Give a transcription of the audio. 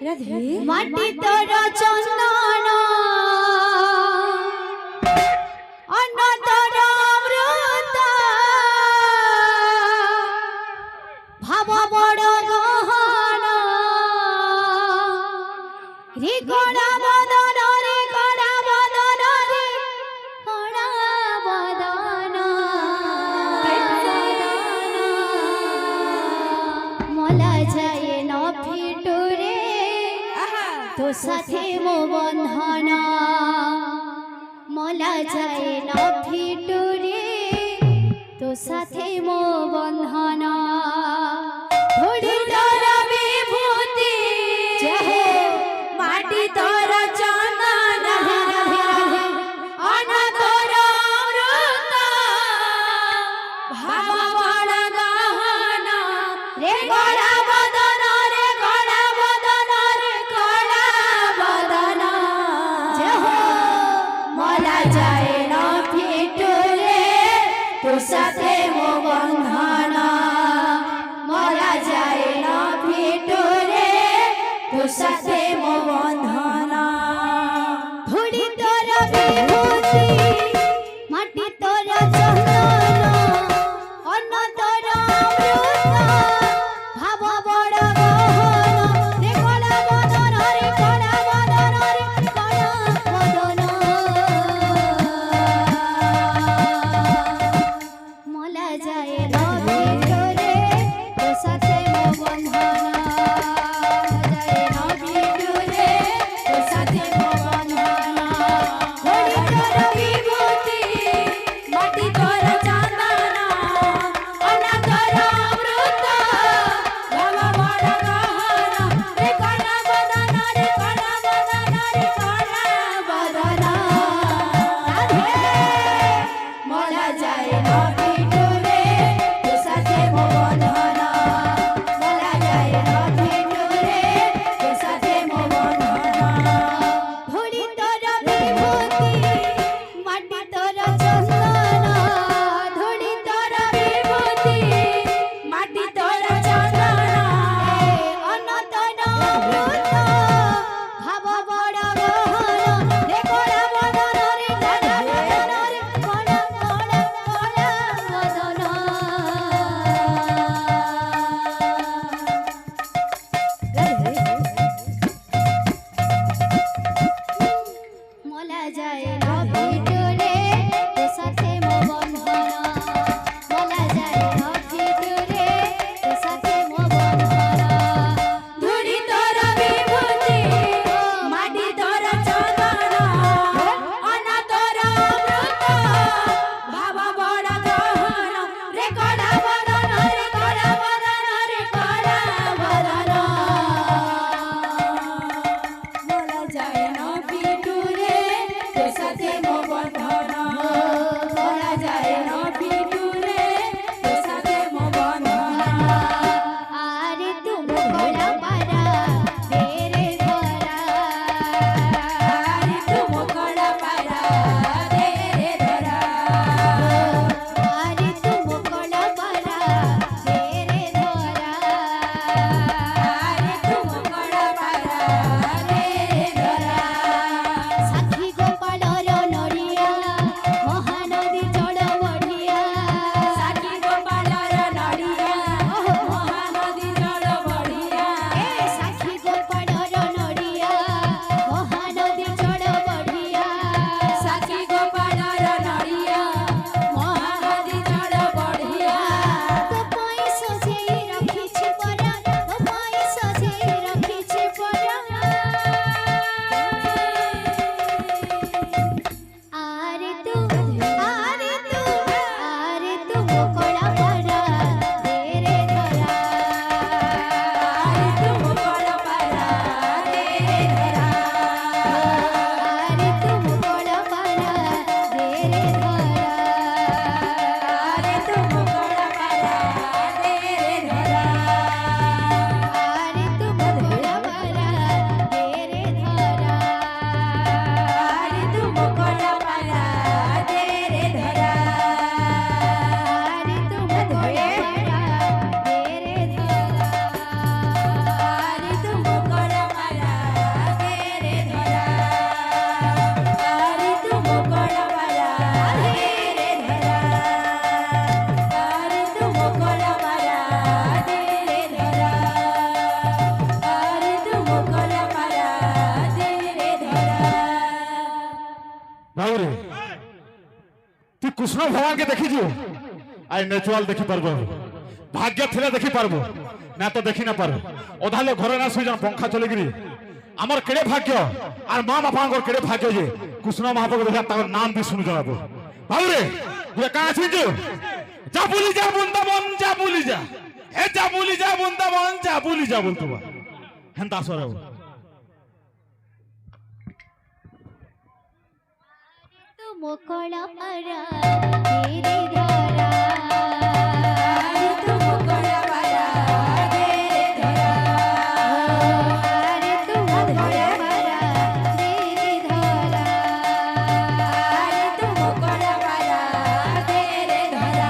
মাটি তোর চন্দন অন্ন তোর অমৃত ভাব বড় গহন রে গড়া বদন রে গড়া বদন রে গড়া বদন মলা যায় ন ফিটুরে তো সাথে মো বন্ধন মলা যায় ন ফিটুরে তো সাথে মো বন্ধন ধুড়ি তোর বিভূতি মাটি তোর চন্দন অন্ন তোর অমৃত ভাব বড় গহন রে গড়া বদন রে গড়া বদন রে গড়া বদন মলা যায় ন ফিটুরে তো সাথে মো বন্ধন মলা যায় ন ফিটুরে তো সাথে মো বন্ধন ধুড়ি তোর বিভূতি মাটি তোর চন্দন অন্ন তোর অমৃত ভাব বড় গহন রে গড়া বদন রে গড়া বদন রে গড়া বদন মলা যায় ন ভিতরে তো সাথে মো বন্ধন যায় ন ভিতরে কৃষ্ণ ভগবানকে দেখিছু আই ন্যাচুরাল দেখি পারবো ভাগ্য থিলে দেখি পারবো না তো দেখি না পারো অধা লোক ঘরে না শুই যান পঙ্খা চলিকি আমার কেড়ে ভাগ্য আর মা বাপাঙ্কর কেড়ে ভাগ্য যে কৃষ্ণ মহাপ্রভু দেখা তার নাম দিয়ে শুনে জনাবো ভাবরে কাঁ শুনছু যা বলি যা বৃন্দাবন যা বলি যা এ যা বলি যা বৃন্দাবন যা বলি যা বলতো হেন দাসর तुम कला परा तेरे धरा तुम कला परा तेरे धरा तुम कला परा तेरे धरा तुम कला परा तेरे धरा